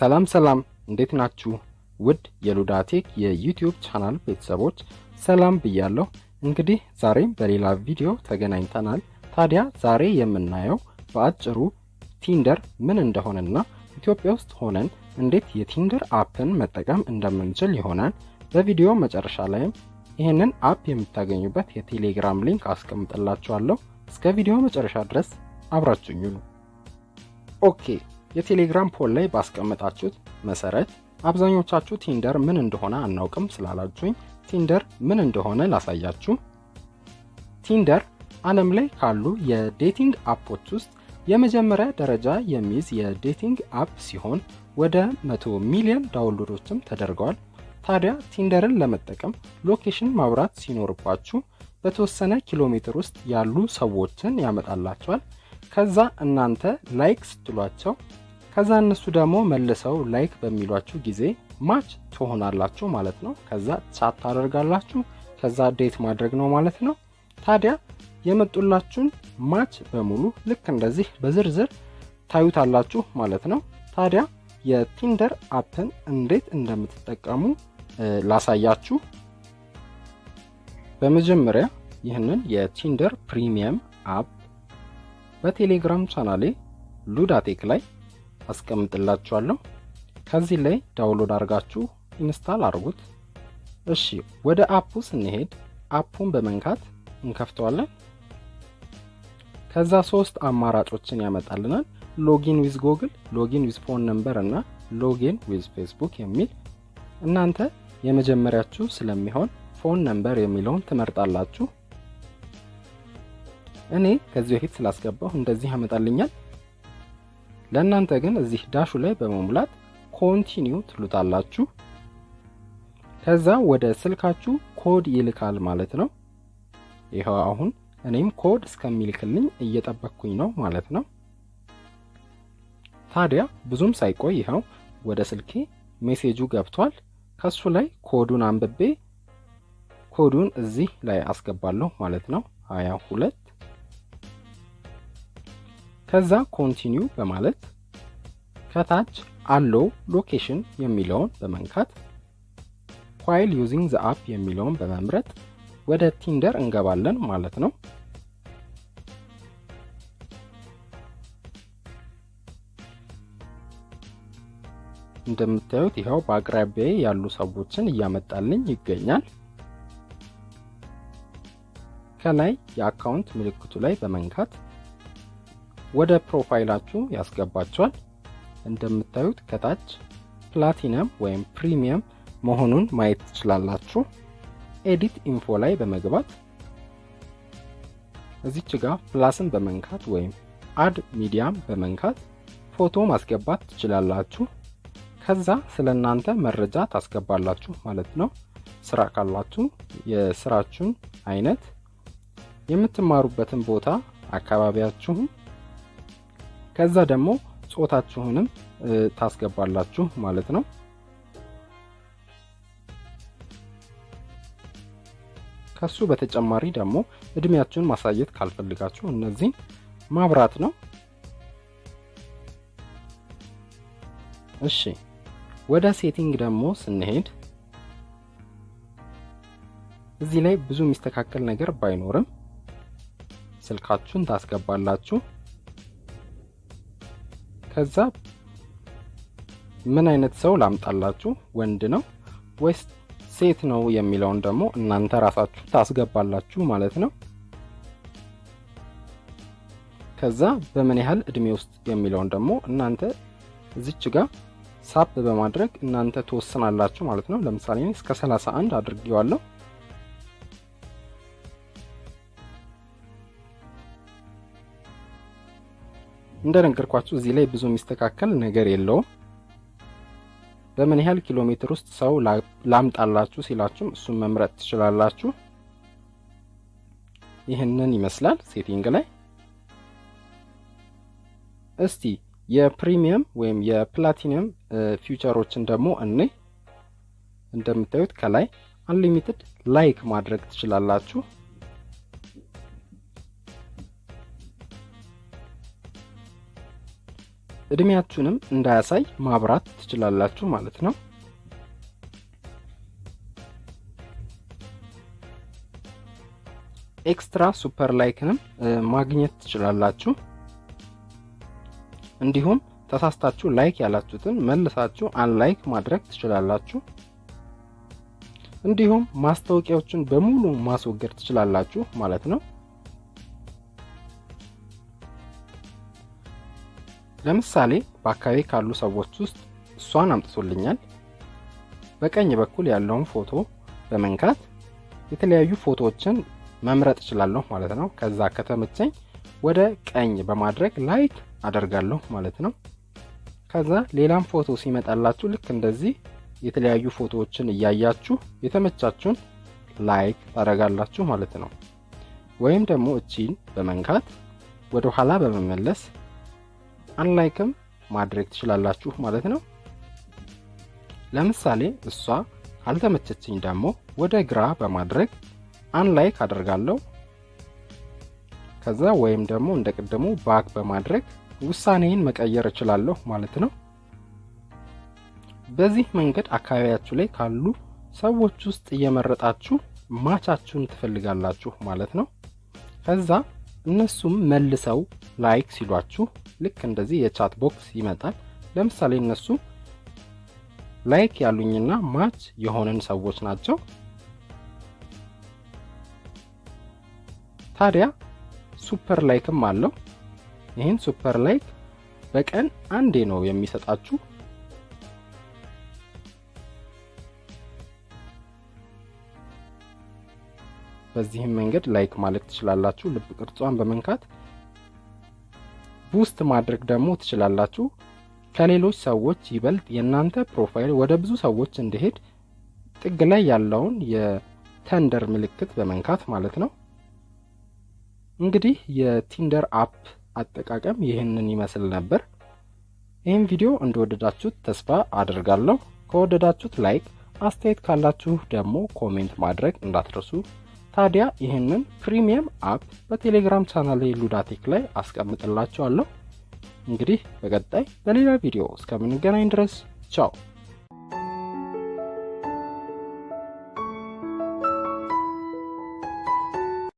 ሰላም እንዴት ናችሁ? ውድ የሉዳቴክ የዩቲዩብ ቻናል ቤተሰቦች ሰላም ብያለሁ። እንግዲህ ዛሬም በሌላ ቪዲዮ ተገናኝተናል። ታዲያ ዛሬ የምናየው በአጭሩ ቲንደር ምን እንደሆነና ኢትዮጵያ ውስጥ ሆነን እንዴት የቲንደር አፕን መጠቀም እንደምንችል ይሆናል። በቪዲዮ መጨረሻ ላይም ይሄንን አፕ የምታገኙበት የቴሌግራም ሊንክ አስቀምጥላችኋለሁ። እስከ ቪዲዮ መጨረሻ ድረስ አብራችሁኝ ሁኑ። ኦኬ፣ የቴሌግራም ፖል ላይ ባስቀመጣችሁት መሰረት አብዛኞቻችሁ ቲንደር ምን እንደሆነ አናውቅም ስላላችሁኝ ቲንደር ምን እንደሆነ ላሳያችሁ። ቲንደር ዓለም ላይ ካሉ የዴቲንግ አፖች ውስጥ የመጀመሪያ ደረጃ የሚይዝ የዴቲንግ አፕ ሲሆን ወደ 100 ሚሊዮን ዳውንሎዶችም ተደርገዋል። ታዲያ ቲንደርን ለመጠቀም ሎኬሽን ማብራት ሲኖርባችሁ በተወሰነ ኪሎ ሜትር ውስጥ ያሉ ሰዎችን ያመጣላቸዋል። ከዛ እናንተ ላይክ ስትሏቸው ከዛ እነሱ ደግሞ መልሰው ላይክ በሚሏችሁ ጊዜ ማች ትሆናላችሁ ማለት ነው። ከዛ ቻት ታደርጋላችሁ። ከዛ ዴት ማድረግ ነው ማለት ነው። ታዲያ የመጡላችሁን ማች በሙሉ ልክ እንደዚህ በዝርዝር ታዩታላችሁ ማለት ነው። ታዲያ የቲንደር አፕን እንዴት እንደምትጠቀሙ ላሳያችሁ። በመጀመሪያ ይህንን የቲንደር ፕሪሚየም አፕ በቴሌግራም ቻናሌ ሉዳቴክ ላይ አስቀምጥላችኋለሁ። ከዚህ ላይ ዳውንሎድ አድርጋችሁ ኢንስታል አድርጉት። እሺ፣ ወደ አፑ ስንሄድ አፑን በመንካት እንከፍተዋለን። ከዛ 3 አማራጮችን ያመጣልናል። ሎጊን ዊዝ ጉግል፣ ሎጊን ዊዝ ፎን ነምበር እና ሎጊን ዊዝ ፌስቡክ የሚል። እናንተ የመጀመሪያችሁ ስለሚሆን ፎን ነምበር የሚለውን ትመርጣላችሁ። እኔ ከዚህ በፊት ስላስገባሁ እንደዚህ ያመጣልኛል። ለእናንተ ግን እዚህ ዳሹ ላይ በመሙላት ኮንቲኒው ትሉታላችሁ። ከዛ ወደ ስልካችሁ ኮድ ይልካል ማለት ነው። ይሄው አሁን እኔም ኮድ እስከሚልክልኝ እየጠበቅኩኝ ነው ማለት ነው። ታዲያ ብዙም ሳይቆይ ይሄው ወደ ስልኬ ሜሴጁ ገብቷል። ከሱ ላይ ኮዱን አንብቤ ኮዱን እዚህ ላይ አስገባለሁ ማለት ነው 22። ከዛ ኮንቲኒው በማለት ከታች አለው ሎኬሽን የሚለውን በመንካት while using the app የሚለውን በመምረጥ ወደ ቲንደር እንገባለን ማለት ነው። እንደምታዩት ይሄው በአቅራቢያዬ ያሉ ሰዎችን እያመጣልኝ ይገኛል። ከላይ የአካውንት ምልክቱ ላይ በመንካት ወደ ፕሮፋይላችሁ ያስገባችኋል። እንደምታዩት ከታች ፕላቲነም ወይም ፕሪሚየም መሆኑን ማየት ትችላላችሁ። ኤዲት ኢንፎ ላይ በመግባት እዚች ጋር ፕላስን በመንካት ወይም አድ ሚዲያም በመንካት ፎቶ ማስገባት ትችላላችሁ። ከዛ ስለናንተ መረጃ ታስገባላችሁ ማለት ነው። ስራ ካላችሁ የስራችሁን አይነት፣ የምትማሩበትን ቦታ፣ አካባቢያችሁን፣ ከዛ ደግሞ ጾታችሁንም ታስገባላችሁ ማለት ነው። ከሱ በተጨማሪ ደግሞ እድሜያችሁን ማሳየት ካልፈልጋችሁ እነዚህን ማብራት ነው። እሺ፣ ወደ ሴቲንግ ደግሞ ስንሄድ እዚህ ላይ ብዙ የሚስተካከል ነገር ባይኖርም ስልካችሁን ታስገባላችሁ። ከዛ ምን አይነት ሰው ላምጣላችሁ፣ ወንድ ነው ወይስ ሴት ነው የሚለውን ደግሞ እናንተ ራሳችሁ ታስገባላችሁ ማለት ነው። ከዛ በምን ያህል እድሜ ውስጥ የሚለውን ደግሞ እናንተ እዚች ጋር ሳብ በማድረግ እናንተ ተወስናላችሁ ማለት ነው። ለምሳሌ እኔ እስከ 31 አድርጌዋለሁ። እንደነገርኳችሁ እዚህ ላይ ብዙ የሚስተካከል ነገር የለውም። በምን ያህል ኪሎ ሜትር ውስጥ ሰው ላምጣላችሁ ሲላችሁም እሱን መምረጥ ትችላላችሁ። ይህንን ይመስላል ሴቲንግ ላይ። እስቲ የፕሪሚየም ወይም የፕላቲኒየም ፊውቸሮችን ደግሞ እንደምታዩት ከላይ አንሊሚትድ ላይክ ማድረግ ትችላላችሁ። እድሜያችሁንም እንዳያሳይ ማብራት ትችላላችሁ ማለት ነው። ኤክስትራ ሱፐር ላይክንም ማግኘት ትችላላችሁ። እንዲሁም ተሳስታችሁ ላይክ ያላችሁትን መልሳችሁ አንላይክ ማድረግ ትችላላችሁ። እንዲሁም ማስታወቂያዎችን በሙሉ ማስወገድ ትችላላችሁ ማለት ነው። ለምሳሌ በአካባቢ ካሉ ሰዎች ውስጥ እሷን አምጥቶልኛል። በቀኝ በኩል ያለውን ፎቶ በመንካት የተለያዩ ፎቶዎችን መምረጥ እችላለሁ ማለት ነው። ከዛ ከተመቸኝ ወደ ቀኝ በማድረግ ላይክ አደርጋለሁ ማለት ነው። ከዛ ሌላም ፎቶ ሲመጣላችሁ ልክ እንደዚህ የተለያዩ ፎቶዎችን እያያችሁ የተመቻችሁን ላይክ ታደርጋላችሁ ማለት ነው። ወይም ደግሞ እቺን በመንካት ወደ ኋላ በመመለስ አንላይክም ማድረግ ትችላላችሁ ማለት ነው። ለምሳሌ እሷ ካልተመቸችኝ ደግሞ ወደ ግራ በማድረግ አንላይክ አደርጋለሁ። ከዛ ወይም ደግሞ እንደቀደሙ ባክ በማድረግ ውሳኔን መቀየር እችላለሁ ማለት ነው። በዚህ መንገድ አካባቢያችሁ ላይ ካሉ ሰዎች ውስጥ እየመረጣችሁ ማቻችሁን ትፈልጋላችሁ ማለት ነው። ከዛ እነሱም መልሰው ላይክ ሲሏችሁ ልክ እንደዚህ የቻት ቦክስ ይመጣል። ለምሳሌ እነሱ ላይክ ያሉኝና ማች የሆነን ሰዎች ናቸው። ታዲያ ሱፐር ላይክም አለው። ይህን ሱፐር ላይክ በቀን አንዴ ነው የሚሰጣችሁ። በዚህም መንገድ ላይክ ማለት ትችላላችሁ። ልብ ቅርጿን በመንካት ቡስት ማድረግ ደግሞ ትችላላችሁ። ከሌሎች ሰዎች ይበልጥ የናንተ ፕሮፋይል ወደ ብዙ ሰዎች እንዲሄድ ጥግ ላይ ያለውን የቴንደር ምልክት በመንካት ማለት ነው። እንግዲህ የቲንደር አፕ አጠቃቀም ይህንን ይመስል ነበር። ይህን ቪዲዮ እንደወደዳችሁት ተስፋ አድርጋለሁ። ከወደዳችሁት ላይክ፣ አስተያየት ካላችሁ ደግሞ ኮሜንት ማድረግ እንዳትረሱ። ታዲያ ይህንን ፕሪሚየም አፕ በቴሌግራም ቻናሌ ሉዳቴክ ላይ አስቀምጥላችኋለሁ። እንግዲህ በቀጣይ በሌላ ቪዲዮ እስከምንገናኝ ድረስ ቻው።